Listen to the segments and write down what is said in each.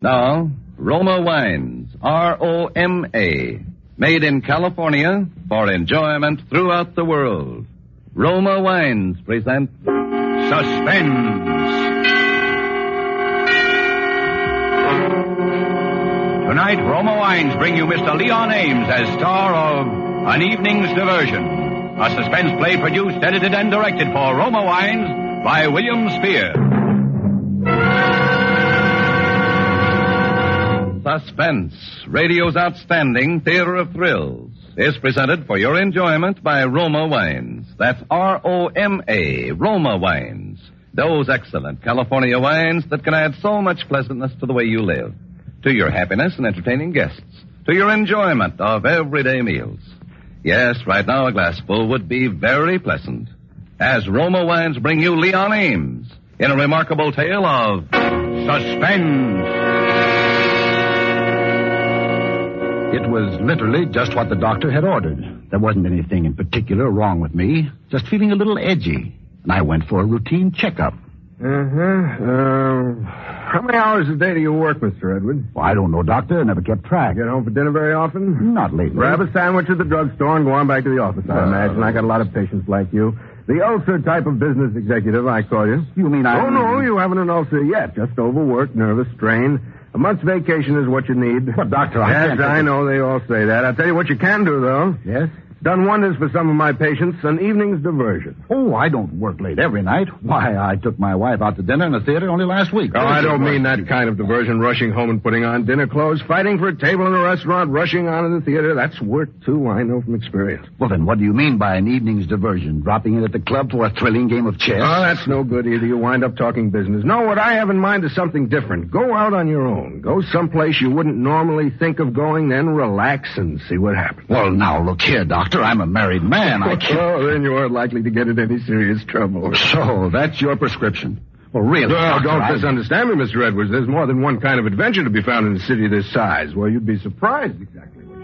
Now, Roma Wines, R-O-M-A, made in California for enjoyment throughout the world. Roma Wines present Suspense. Tonight, Roma Wines bring you Mr. Leon Ames as star of An Evening's Diversion, a suspense play produced, edited, and directed for Roma Wines by William Spear. Suspense, radio's outstanding theater of thrills, is presented for your enjoyment by Roma Wines. That's R-O-M-A, Roma Wines. Those excellent California wines that can add so much pleasantness to the way you live, to your happiness in entertaining guests, to your enjoyment of everyday meals. Yes, right now a glassful would be very pleasant. As Roma Wines bring you Leon Ames in a remarkable tale of Suspense. It was literally just what the doctor had ordered. There wasn't anything in particular wrong with me, just feeling a little edgy. And I went for a routine checkup. How many hours a day do you work, Mr. Edwards? Well, I don't know, Doctor. I never kept track. Get home for dinner very often? Not lately. Grab a sandwich at the drugstore and go on back to the office, I imagine. I got a lot of patients like you. The ulcer type of business executive, I call you. You mean I... Oh, no, you haven't an ulcer yet. Just overworked, nervous, strain. A month's vacation is what you need. But, Doctor, Yes, I know they all say that. I'll tell you what you can do, though. Yes? Done wonders for some of my patients. An evening's diversion. Oh, I don't work late every night. Why, I took my wife out to dinner in the theater only last week. Oh, I don't mean that kind of diversion, rushing home and putting on dinner clothes, fighting for a table in a restaurant, rushing on to the theater. That's work, too, I know from experience. Well, then what do you mean by an evening's diversion? Dropping in at the club for a thrilling game of chess? Oh, that's no good either. You wind up talking business. No, what I have in mind is something different. Go out on your own. Go someplace you wouldn't normally think of going, then relax and see what happens. Well, now, look here, Doctor. I'm a married man. I can't... Oh, then you aren't likely to get in any serious trouble. So, that's your prescription. Well, really, Well, Doctor, don't misunderstand me, Mr. Edwards. There's more than one kind of adventure to be found in a city this size. Well, you'd be surprised exactly what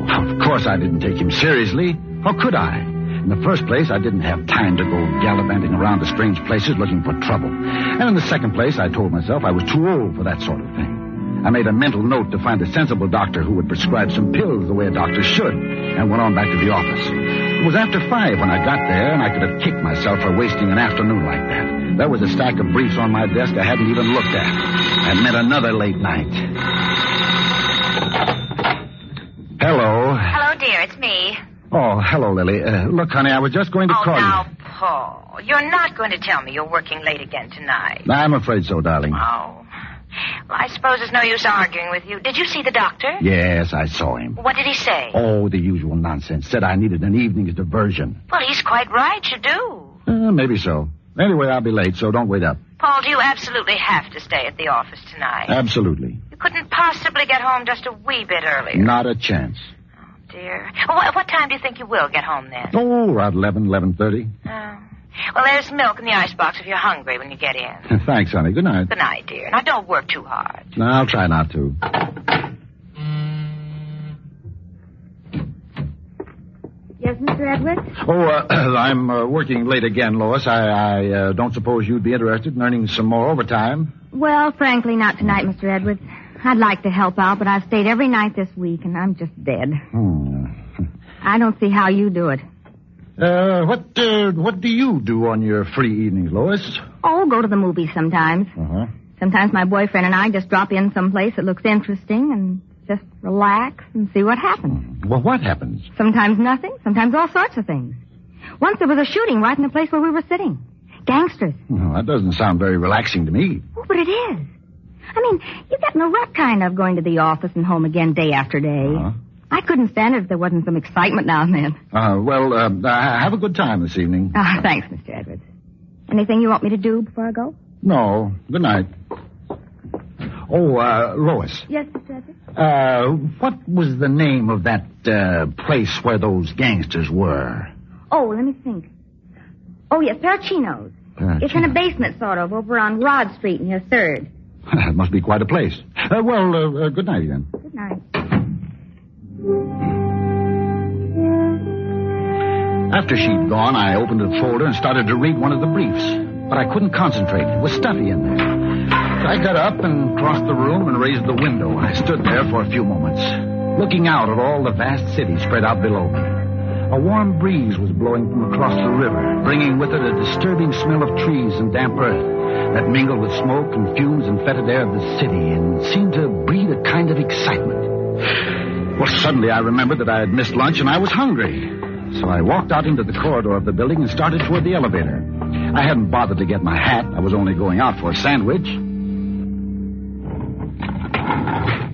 Well, of course I didn't take him seriously. How could I? In the first place, I didn't have time to go gallivanting around to strange places looking for trouble. And in the second place, I told myself I was too old for that sort of thing. I made a mental note to find a sensible doctor who would prescribe some pills the way a doctor should, and went on back to the office. It was after 5 when I got there, and I could have kicked myself for wasting an afternoon like that. There was a stack of briefs on my desk I hadn't even looked at. That meant another late night. Hello. Hello, dear. It's me. Oh, hello, Lily. Look, honey, I was just going to call now, you. Paul, you're not going to tell me you're working late again tonight. I'm afraid so, darling. Oh. Well, I suppose there's no use arguing with you. Did you see the doctor? Yes, I saw him. What did he say? Oh, the usual nonsense. Said I needed an evening's diversion. Well, he's quite right. You do. Maybe so. Anyway, I'll be late, so don't wait up. Paul, do you absolutely have to stay at the office tonight? Absolutely. You couldn't possibly get home just a wee bit earlier. Not a chance. Oh, dear. What time do you think you will get home then? Oh, around 11:30. Oh. Well, there's milk in the icebox if you're hungry when you get in. Thanks, honey. Good night. Good night, dear. Now, don't work too hard. No, I'll try not to. Yes, Mr. Edwards? Oh, I'm working late again, Lois. I don't suppose you'd be interested in earning some more overtime? Well, frankly, not tonight, Mr. Edwards. I'd like to help out, but I've stayed every night this week, and I'm just dead. I don't see how you do it. What do you do on your free evenings, Lois? Oh, go to the movies sometimes. Uh-huh. Sometimes my boyfriend and I just drop in someplace that looks interesting and just relax and see what happens. Well, what happens? Sometimes nothing, sometimes all sorts of things. Once there was a shooting right in the place where we were sitting. Gangsters. Well, that doesn't sound very relaxing to me. Oh, but it is. I mean, you get in a rut kind of going to the office and home again day after day. Uh-huh. I couldn't stand it if there wasn't some excitement now and then. Have a good time this evening. Thanks, Mr. Edwards. Anything you want me to do before I go? No. Good night. Oh, Lois. Yes, Mr. Edwards? What was the name of that place where those gangsters were? Oh, let me think. Oh, yes, Parachino's. It's in a basement, sort of, over on Rod Street near 3rd. That must be quite a place. Good night again. Good night. After she'd gone, I opened a folder and started to read one of the briefs. but I couldn't concentrate. It was stuffy in there. So I got up and crossed the room and raised the window. I stood there for a few moments, looking out at all the vast city spread out below me. A warm breeze was blowing from across the river, bringing with it a disturbing smell of trees and damp earth that mingled with smoke and fumes and fetid air of the city and seemed to breed a kind of excitement. Well, suddenly I remembered that I had missed lunch and I was hungry. So I walked out into the corridor of the building and started toward the elevator. I hadn't bothered to get my hat. I was only going out for a sandwich.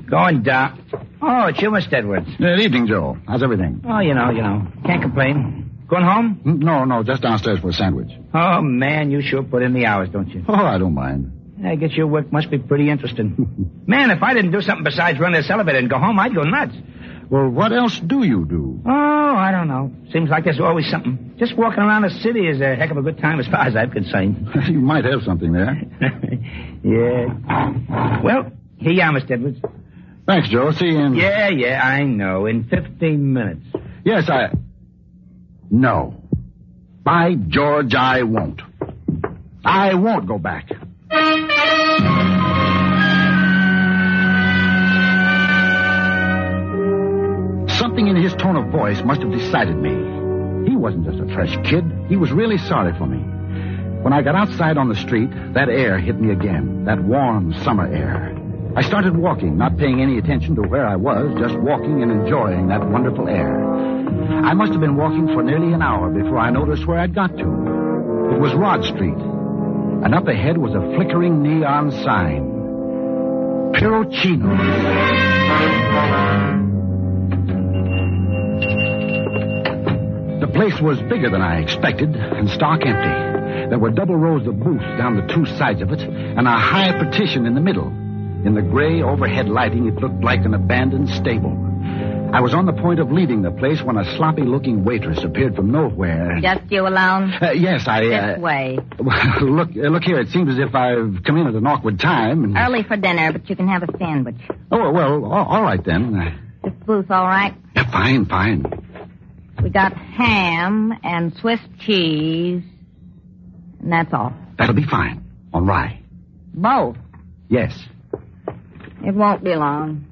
Going down. Oh, it's you, Mr. Edwards. Good evening, Joe. How's everything? Oh, you know. Can't complain. Going home? No, just downstairs for a sandwich. Oh, man, you sure put in the hours, don't you? Oh, I don't mind. I guess your work must be pretty interesting. Man, if I didn't do something besides run this elevator and go home, I'd go nuts. Well, what else do you do? Oh, I don't know. Seems like there's always something. Just walking around the city is a heck of a good time as far as I'm concerned. You might have something there. Yeah. Well, here you are, Mr. Edwards. Thanks, Joe. See you in... Yeah, I know. In 15 minutes. Yes, No. By George, I won't. I won't go back. Something in his tone of voice must have decided me. He wasn't just a fresh kid. He was really sorry for me. When I got outside on the street, that air hit me again, that warm summer air. I started walking, not paying any attention to where I was, just walking and enjoying that wonderful air. I must have been walking for nearly an hour before I noticed where I'd got to. It was Rod Street, and up ahead was a flickering neon sign. Pirocino. The place was bigger than I expected and stark empty. There were double rows of booths down the two sides of it and a high partition in the middle. In the gray overhead lighting, it looked like an abandoned stable. I was on the point of leaving the place when a sloppy-looking waitress appeared from nowhere. Just you alone? Yes, This way. Look here. It seems as if I've come in at an awkward time. And... Early for dinner, but you can have a sandwich. Oh, well, all right then. This booth all right? Yeah, fine. We got ham and Swiss cheese, and that's all. That'll be fine. On rye. Both? Yes. It won't be long.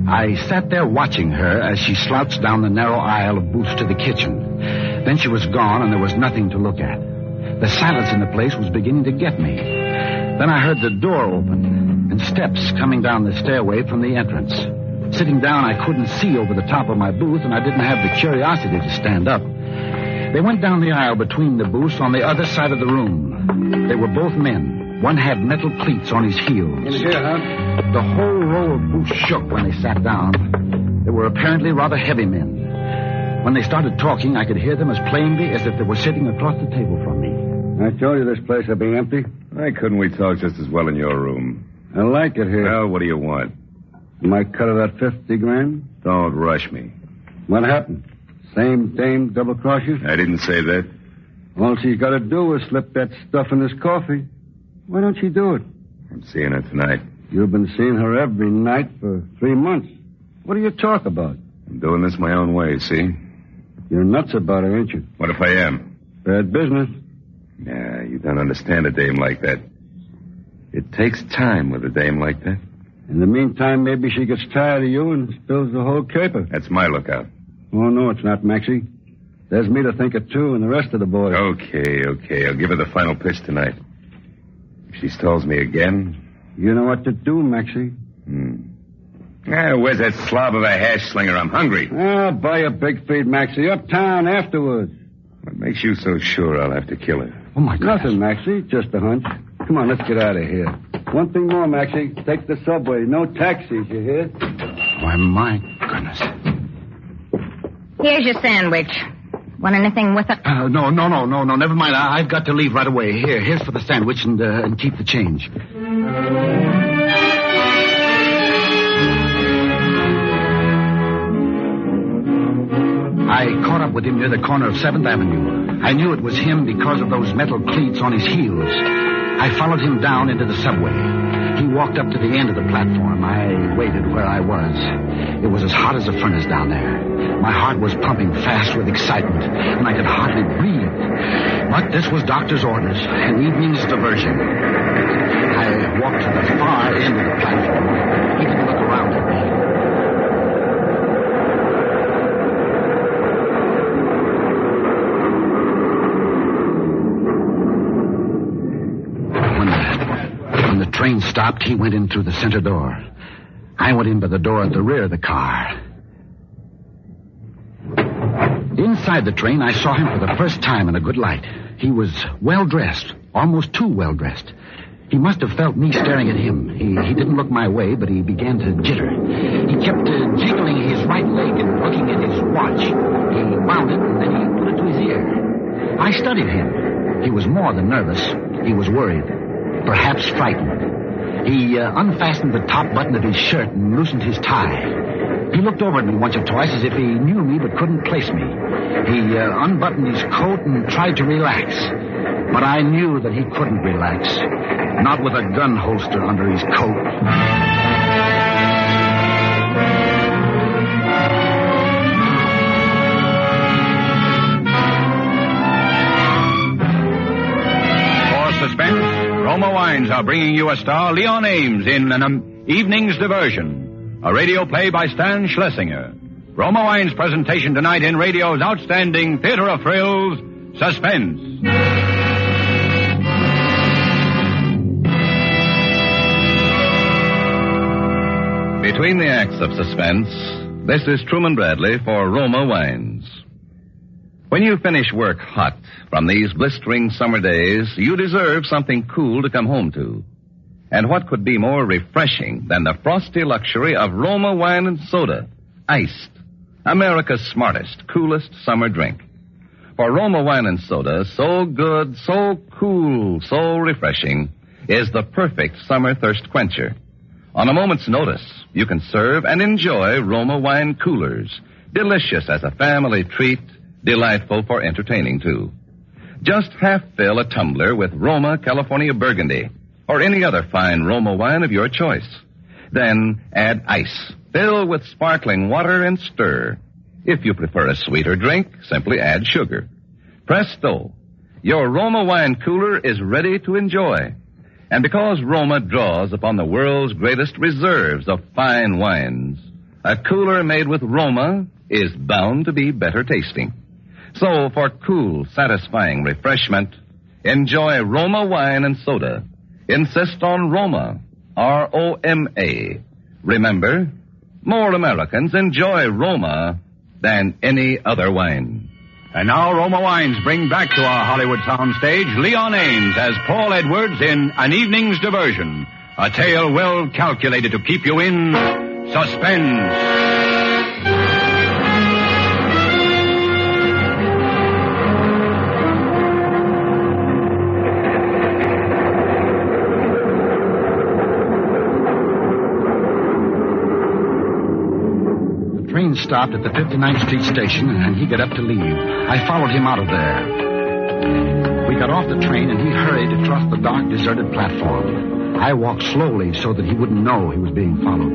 I sat there watching her as she slouched down the narrow aisle of booths to the kitchen. Then she was gone, and there was nothing to look at. The silence in the place was beginning to get me. Then I heard the door open and steps coming down the stairway from the entrance. Sitting down, I couldn't see over the top of my booth, and I didn't have the curiosity to stand up. They went down the aisle between the booths on the other side of the room. They were both men. One had metal cleats on his heels. In here, huh? The whole row of booths shook when they sat down. They were apparently rather heavy men. When they started talking, I could hear them as plainly as if they were sitting across the table from me. I told you this place would be empty. Why couldn't we talk just as well in your room? I like it here. Well, what do you want? My cut of that 50 grand? Don't rush me. What happened? Same dame double-cross you? I didn't say that. All she's got to do is slip that stuff in this coffee. Why don't she do it? I'm seeing her tonight. You've been seeing her every night for 3 months. What do you talk about? I'm doing this my own way, see? You're nuts about her, ain't you? What if I am? Bad business. Nah, you don't understand a dame like that. It takes time with a dame like that. In the meantime, maybe she gets tired of you and spills the whole caper. That's my lookout. Oh, no, it's not, Maxie. There's me to think it, too, and the rest of the boys. Okay. I'll give her the final pitch tonight. If she stalls me again... You know what to do, Maxie. Where's that slob of a hash slinger? I'm hungry. I'll buy a big feed, Maxie. Uptown afterwards. What makes you so sure I'll have to kill her? Oh, my God. Nothing, Maxie. Just a hunch. Come on, let's get out of here. One thing more, Maxie. Take the subway. No taxis, you hear? Why, my goodness. Here's your sandwich. Want anything with it? No. Never mind. I've got to leave right away. Here's for the sandwich and keep the change. I caught up with him near the corner of 7th Avenue. I knew it was him because of those metal cleats on his heels. I followed him down into the subway. He walked up to the end of the platform. I waited where I was. It was as hot as a furnace down there. My heart was pumping fast with excitement, and I could hardly breathe. But this was doctor's orders, an evening's diversion. I walked to the far end of the platform. He didn't look around at me. When the train stopped, he went in through the center door. I went in by the door at the rear of the car. Inside the train, I saw him for the first time in a good light. He was well-dressed, almost too well-dressed. He must have felt me staring at him. He didn't look my way, but he began to jitter. He kept jiggling his right leg and looking at his watch. He wound it, and then he put it to his ear. I studied him. He was more than nervous. He was worried, perhaps frightened. He unfastened the top button of his shirt and loosened his tie. He looked over at me once or twice as if he knew me but couldn't place me. He unbuttoned his coat and tried to relax. But I knew that he couldn't relax. Not with a gun holster under his coat. For Suspense, Roma Wines are bringing you a star, Leon Ames, in an Evenings Diversion, a radio play by Stan Schlesinger. Roma Wines' presentation tonight in radio's outstanding theater of thrills, Suspense. Between the acts of Suspense, this is Truman Bradley for Roma Wines. When you finish work hot from these blistering summer days, you deserve something cool to come home to. And what could be more refreshing than the frosty luxury of Roma wine and soda, iced, America's smartest, coolest summer drink. For Roma wine and soda, so good, so cool, so refreshing, is the perfect summer thirst quencher. On a moment's notice, you can serve and enjoy Roma wine coolers, delicious as a family treat, delightful for entertaining, too. Just half fill a tumbler with Roma California Burgundy, or any other fine Roma wine of your choice. Then add ice. Fill with sparkling water and stir. If you prefer a sweeter drink, simply add sugar. Presto! Your Roma wine cooler is ready to enjoy. And because Roma draws upon the world's greatest reserves of fine wines, a cooler made with Roma is bound to be better tasting. So, for cool, satisfying refreshment, enjoy Roma wine and soda. Insist on Roma, R-O-M-A. Remember, more Americans enjoy Roma than any other wine. And now Roma Wines bring back to our Hollywood soundstage Leon Ames as Paul Edwards in An Evening's Diversion, a tale well calculated to keep you in suspense. The train stopped at the 59th Street station, and he got up to leave. I followed him out of there. We got off the train, and he hurried across the dark, deserted platform. I walked slowly so that he wouldn't know he was being followed.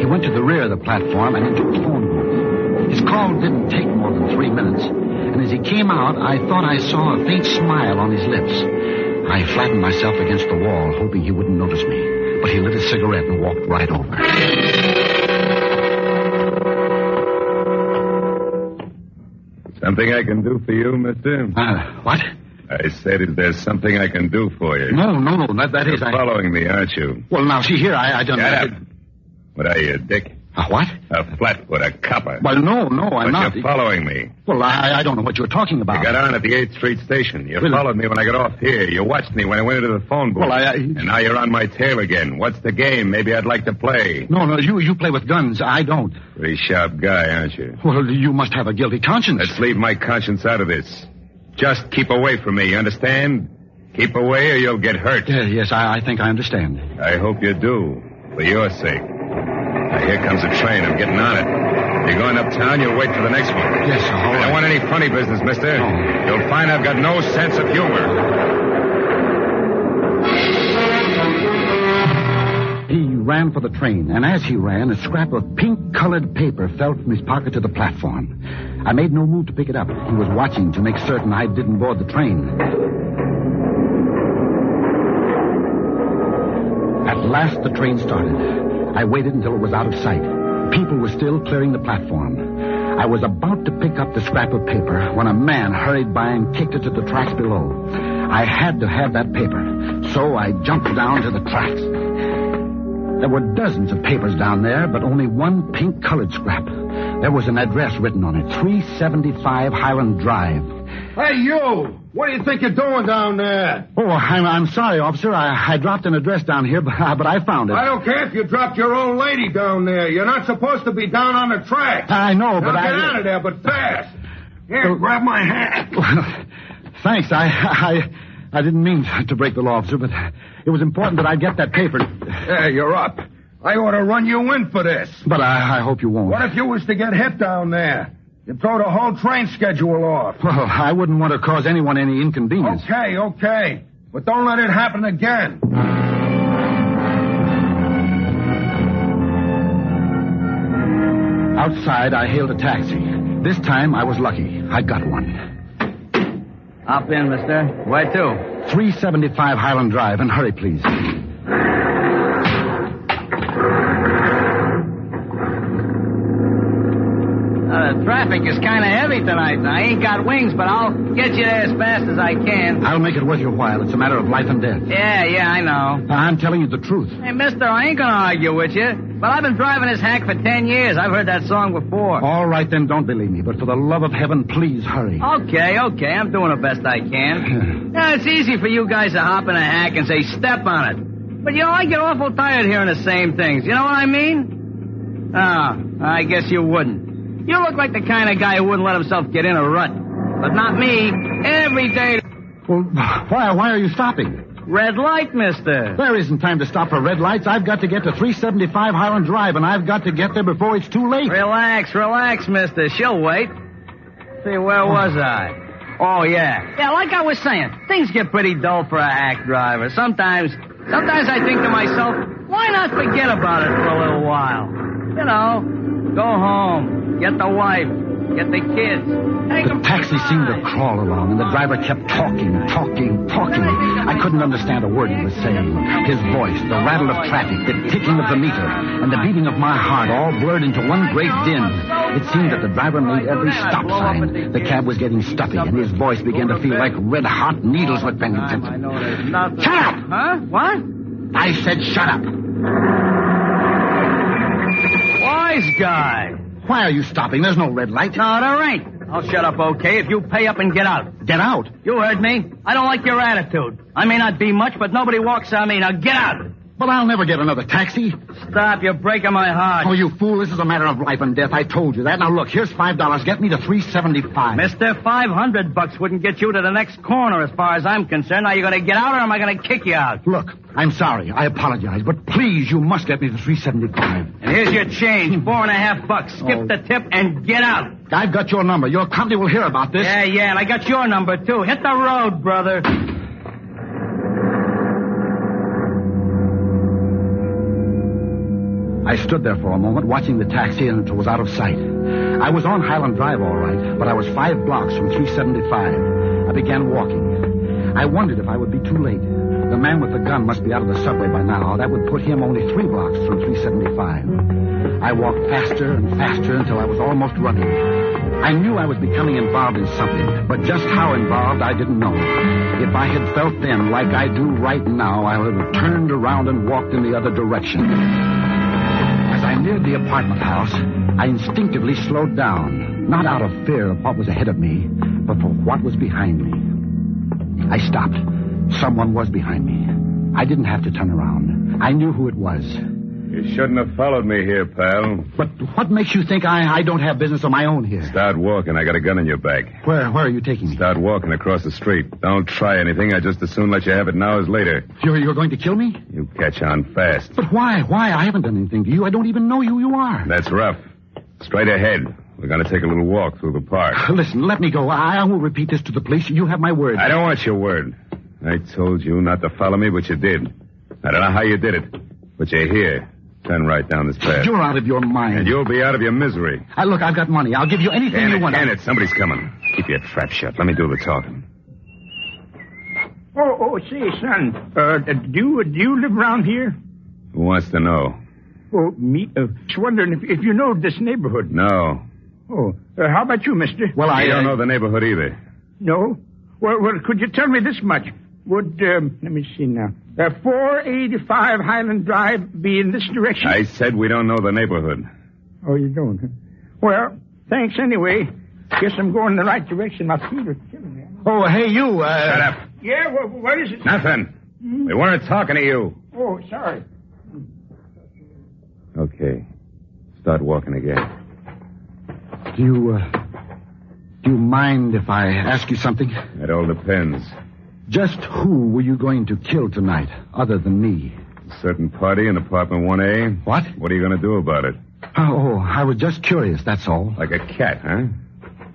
He went to the rear of the platform and into a phone booth. His call didn't take more than 3 minutes, and as he came out, I thought I saw a faint smile on his lips. I flattened myself against the wall, hoping he wouldn't notice me, but he lit a cigarette and walked right over. Something I can do for you, mister? What? I said, is there something I can do for you? No. That is... You're following me, aren't you? Well, now, see here, I don't... Shut up. What are you, a dick? What? A flatfoot, a copper. Well, no, I'm not. But you're following me. Well, I don't know what you're talking about. You got on at the 8th Street station. You followed me when I got off here. You watched me when I went into the phone booth. Well, And now you're on my tail again. What's the game? Maybe I'd like to play. No, you play with guns. I don't. Pretty sharp guy, aren't you? Well, you must have a guilty conscience. Let's leave my conscience out of this. Just keep away from me, you understand? Keep away or you'll get hurt. Yes, I think I understand. I hope you do, for your sake. Now, here comes a train. I'm getting on it. You're going uptown, you'll wait for the next one. Yes, all right. I don't want any funny business, mister. No. You'll find I've got no sense of humor. ran for the train, and as he ran, a scrap of pink-colored paper fell from his pocket to the platform. I made no move to pick it up. He was watching to make certain I didn't board the train. At last, the train started. I waited until it was out of sight. People were still clearing the platform. I was about to pick up the scrap of paper when a man hurried by and kicked it to the tracks below. I had to have that paper, so I jumped down to the tracks. There were dozens of papers down there, but only one pink-colored scrap. There was an address written on it, 375 Highland Drive. Hey, you! What do you think you're doing down there? Oh, I'm sorry, officer. I dropped an address down here, but I found it. I don't care if you dropped your old lady down there. You're not supposed to be down on the track. I know, but now get out of there, but fast. Here, grab my hat. Thanks. I didn't mean to break the law, officer, but it was important that I get that paper. Yeah, you're up. I ought to run you in for this. But I hope you won't. What if you was to get hit down there? You'd throw the whole train schedule off. Well, I wouldn't want to cause anyone any inconvenience. Okay. But don't let it happen again. Outside, I hailed a taxi. This time, I was lucky. I got one. Hop in, mister. Where to? 375 Highland Drive, and hurry, please. The traffic is kind of heavy tonight. I ain't got wings, but I'll get you there as fast as I can. I'll make it worth your while. It's a matter of life and death. Yeah, I know. I'm telling you the truth. Hey, mister, I ain't gonna argue with you. But I've been driving this hack for 10 years. I've heard that song before. All right, then, don't believe me. But for the love of heaven, please hurry. Okay. I'm doing the best I can. Yeah, it's easy for you guys to hop in a hack and say, step on it. But, I get awful tired hearing the same things. You know what I mean? I guess you wouldn't. You look like the kind of guy who wouldn't let himself get in a rut. But not me. Every day. Well, why are you stopping? Red light, mister. There isn't time to stop for red lights. I've got to get to 375 Highland Drive, and I've got to get there before it's too late. Relax, mister. She'll wait. See, where was I? Oh, yeah. Yeah, like I was saying, things get pretty dull for a hack driver. Sometimes I think to myself, why not forget about it for a little while? Go home, get the wife, get the kids. The taxi seemed to crawl along, and the driver kept talking. I couldn't understand a word he was saying. His voice, the rattle of traffic, the ticking of the meter, and the beating of my heart all blurred into one great din. It seemed that the driver made every stop sign. The cab was getting stuffy, and his voice began to feel like red-hot needles were bending. Shut up! Huh? What? I said shut up. Wise guy. Why are you stopping? There's no red light. No, there ain't. I'll shut up, okay, if you pay up and get out. Get out? You heard me. I don't like your attitude. I may not be much, but nobody walks on me. Now get out. But I'll never get another taxi. Stop. You're breaking my heart. Oh, you fool. This is a matter of life and death. I told you that. Now, look, here's $5. Get me to 375. Mister, $500 wouldn't get you to the next corner as far as I'm concerned. Now, you going to get out or am I going to kick you out? Look, I'm sorry. I apologize. But please, you must get me to 375. And here's your change, $4.50. Skip the tip and get out. I've got your number. Your company will hear about this. Yeah, and I got your number, too. Hit the road, brother. I stood there for a moment, watching the taxi until it was out of sight. I was on Highland Drive, all right, but I was 5 blocks from 375. I began walking. I wondered if I would be too late. The man with the gun must be out of the subway by now. That would put him only 3 blocks from 375. I walked faster and faster until I was almost running. I knew I was becoming involved in something, but just how involved, I didn't know. If I had felt then, like I do right now, I would have turned around and walked in the other direction. As I neared the apartment house, I instinctively slowed down, not out of fear of what was ahead of me, but for what was behind me. I stopped. Someone was behind me. I didn't have to turn around. I knew who it was. You shouldn't have followed me here, pal. But what makes you think I don't have business of my own here? Start walking. I got a gun in your back. Where are you taking me? Start walking across the street. Don't try anything. I just as soon let you have it now as later. You're going to kill me? You catch on fast. But why? I haven't done anything to you. I don't even know who you are. That's rough. Straight ahead. We're going to take a little walk through the park. Listen, let me go. I won't repeat this to the police. You have my word. I don't want your word. I told you not to follow me, but you did. I don't know how you did it, but you're here. Turn right down this path. You're out of your mind. And you'll be out of your misery. Look, I've got money. I'll give you anything you want. Can it? Somebody's coming. Keep your trap shut. Let me do the talking. Say, son, do you live around here? Who wants to know? Oh, me, just wondering if you know this neighborhood. No. Oh, how about you, mister? Well, I don't know the neighborhood either. No? Well, could you tell me this much? Would, let me see now. 485 Highland Drive be in this direction? I said we don't know the neighborhood. Oh, you don't, huh? Well, thanks anyway. Guess I'm going in the right direction. My feet are killing me. Oh, hey, you, Shut up. Yeah, what is it? Nothing. We weren't talking to you. Oh, sorry. Okay. Start walking again. Do you mind if I ask you something? It all depends. Just who were you going to kill tonight, other than me? A certain party in apartment 1A. What? What are you going to do about it? Oh, I was just curious, that's all. Like a cat, huh?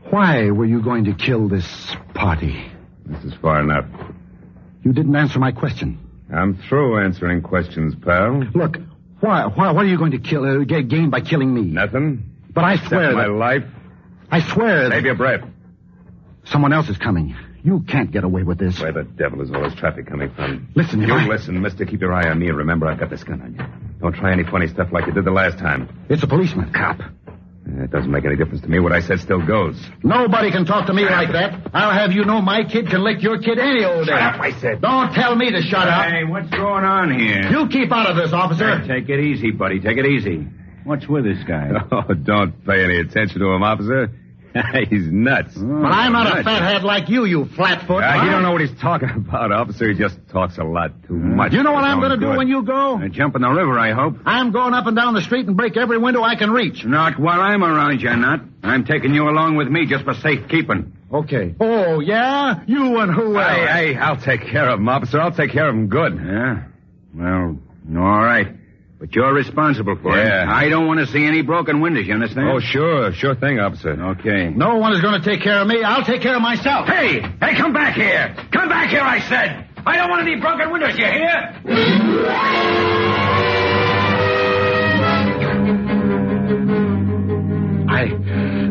Why were you going to kill this party? This is far enough. You didn't answer my question. I'm through answering questions, pal. Look, what are you going to gain by killing me? Nothing. But I Except swear my that... life. I swear that... Save your breath. Someone else is coming. You can't get away with this. Where the devil is all this traffic coming from? Listen, Listen, mister. Keep your eye on me and remember I've got this gun on you. Don't try any funny stuff like you did the last time. It's a policeman. Cop. It doesn't make any difference to me. What I said still goes. Nobody can talk to me like that. I'll have you know my kid can lick your kid any old day. Shut up, I said. Don't tell me to shut up. Hey, what's going on here? You keep out of this, officer. Hey, take it easy, buddy. Take it easy. What's with this guy? Oh, don't pay any attention to him, officer. He's nuts. But I'm not a fathead like you flatfoot. You don't know what he's talking about, officer. He just talks a lot too much. You know what I'm going to do when you go? Jump in the river, I hope. I'm going up and down the street and break every window I can reach. Not while I'm around, you're not. I'm taking you along with me just for safekeeping. Okay. Oh, yeah? You and who else? Hey, I'll take care of him, officer. I'll take care of him good. Yeah? Well, all right. But you're responsible for it. I don't want to see any broken windows, you understand? Oh, sure. Sure thing, officer. Okay. No one is going to take care of me. I'll take care of myself. Hey, come back here. Come back here, I said. I don't want any broken windows, you hear?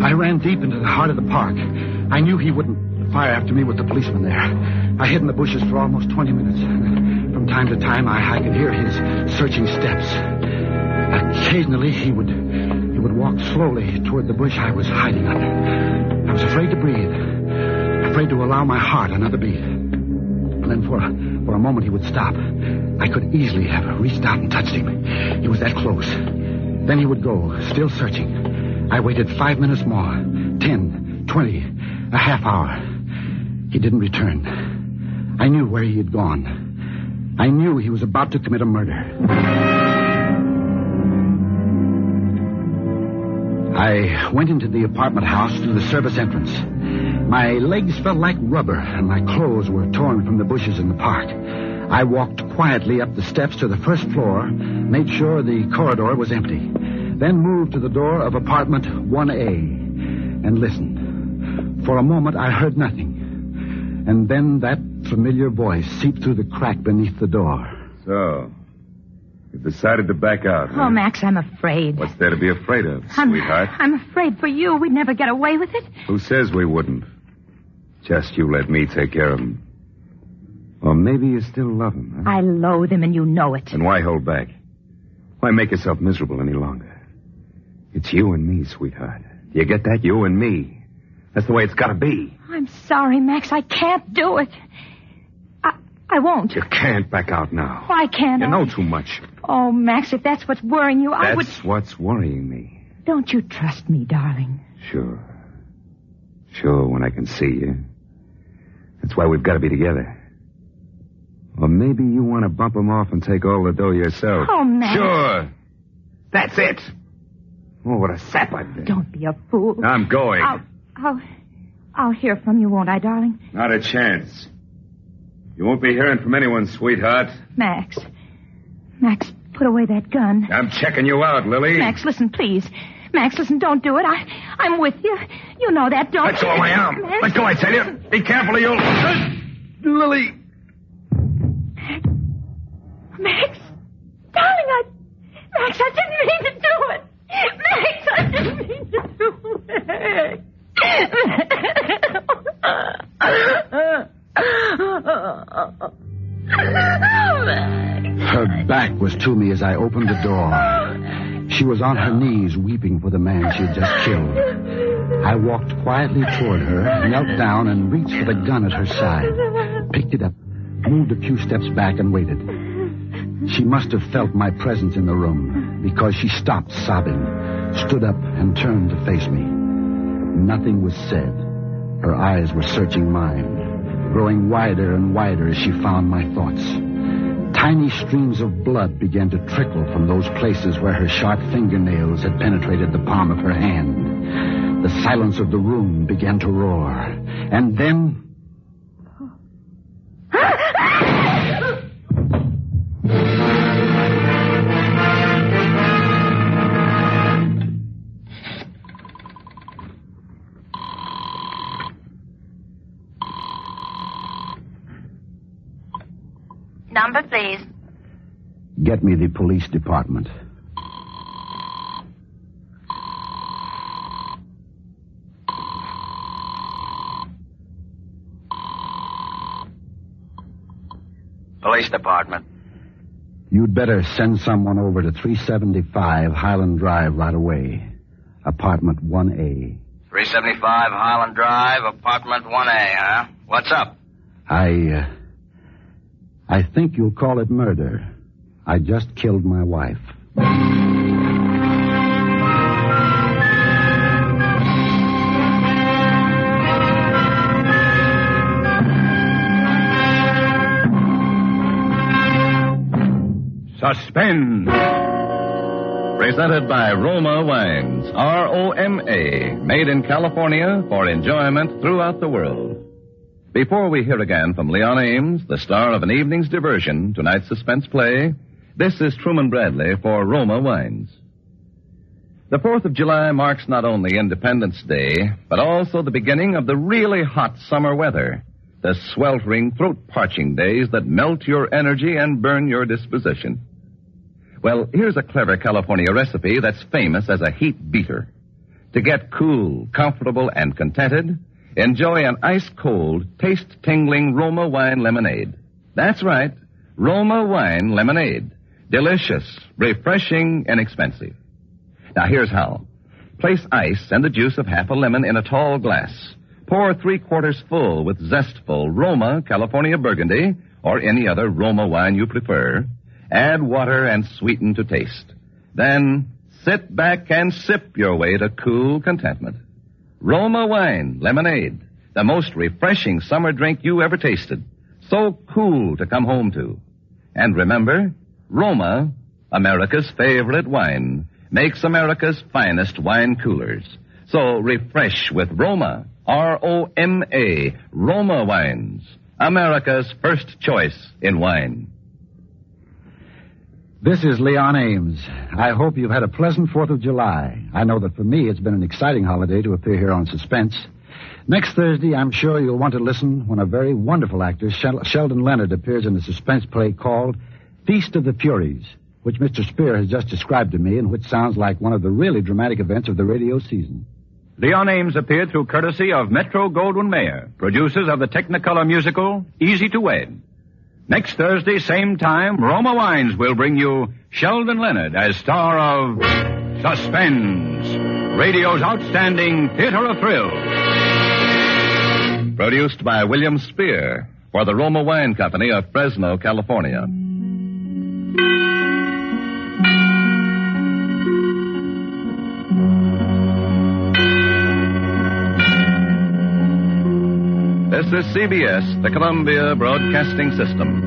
I ran deep into the heart of the park. I knew he wouldn't fire after me with the policeman there. I hid in the bushes for almost 20 minutes. From time to time, I could hear his searching steps. Occasionally, he would walk slowly toward the bush I was hiding under. I was afraid to breathe, afraid to allow my heart another beat. And then for a moment, he would stop. I could easily have reached out and touched him. He was that close. Then he would go, still searching. I waited 5 minutes more, 10, 20, a half hour. He didn't return. I knew where he had gone. I knew he was about to commit a murder. I went into the apartment house through the service entrance. My legs felt like rubber, and my clothes were torn from the bushes in the park. I walked quietly up the steps to the first floor, made sure the corridor was empty, then moved to the door of apartment 1A and listened. For a moment, I heard nothing. And then that familiar voice seeped through the crack beneath the door. So, you decided to back out, huh? Oh, Max, I'm afraid. What's there to be afraid of, sweetheart? I'm afraid for you. We'd never get away with it. Who says we wouldn't? Just you let me take care of him. Or maybe you still love him, huh? I loathe him, and you know it. Then why hold back? Why make yourself miserable any longer? It's you and me, sweetheart. You get that? You and me. That's the way it's got to be. I'm sorry, Max. I can't do it. I won't. You can't back out now. Why can't I? You know too much. Oh, Max, if that's what's worrying you, I would... That's what's worrying me. Don't you trust me, darling? Sure. Sure, when I can see you. That's why we've got to be together. Or maybe you want to bump him off and take all the dough yourself. Oh, Max. Sure. That's it. Oh, what a sap I've been. Don't be a fool. I'm going. I'll hear from you, won't I, darling? Not a chance. You won't be hearing from anyone, sweetheart. Max, put away that gun. I'm checking you out, Lily. Max, listen, please. Max, listen, don't do it. I'm with you. You know that, don't you? Let go of my arm. Max, Let go, I tell you. Be careful or you'll... Lily. Max, darling, Max, I Her back was to me as I opened the door. She was on her knees weeping for the man she had just killed. I walked quietly toward her, knelt down, and reached for the gun at her side. Picked it up, moved a few steps back, and waited. She must have felt my presence in the room, because she stopped sobbing, stood up, and turned to face me. Nothing was said. Her eyes were searching mine, growing wider and wider as she found my thoughts. Tiny streams of blood began to trickle from those places where her sharp fingernails had penetrated the palm of her hand. The silence of the room began to roar. And then... Number, please. Get me the police department. Police department. You'd better send someone over to 375 Highland Drive right away. Apartment 1A. 375 Highland Drive, apartment 1A, huh? What's up? I think you'll call it murder. I just killed my wife. Suspense. Presented by Roma Wines, R-O-M-A, made in California for enjoyment throughout the world. Before we hear again from Leon Ames, the star of An Evening's Diversion, tonight's suspense play, this is Truman Bradley for Roma Wines. The 4th of July marks not only Independence Day, but also the beginning of the really hot summer weather, the sweltering, throat-parching days that melt your energy and burn your disposition. Well, here's a clever California recipe that's famous as a heat beater. To get cool, comfortable, and contented, enjoy an ice-cold, taste-tingling Roma wine lemonade. That's right, Roma wine lemonade. Delicious, refreshing, inexpensive. Now, here's how. Place ice and the juice of half a lemon in a tall glass. Pour 3/4 full with zestful Roma California Burgundy or any other Roma wine you prefer. Add water and sweeten to taste. Then sit back and sip your way to cool contentment. Roma wine lemonade, the most refreshing summer drink you ever tasted. So cool to come home to. And remember, Roma, America's favorite wine, makes America's finest wine coolers. So refresh with Roma, R-O-M-A, Roma wines, America's first choice in wine. This is Leon Ames. I hope you've had a pleasant 4th of July. I know that for me it's been an exciting holiday to appear here on Suspense. Next Thursday, I'm sure you'll want to listen when a very wonderful actor, Sheldon Leonard, appears in a suspense play called Feast of the Furies, which Mr. Spear has just described to me and which sounds like one of the really dramatic events of the radio season. Leon Ames appeared through courtesy of Metro-Goldwyn-Mayer, producers of the Technicolor musical Easy to Wed. Next Thursday, same time, Roma Wines will bring you Sheldon Leonard as star of Suspense, radio's outstanding theater of thrills. Produced by William Spear for the Roma Wine Company of Fresno, California. This is CBS, the Columbia Broadcasting System.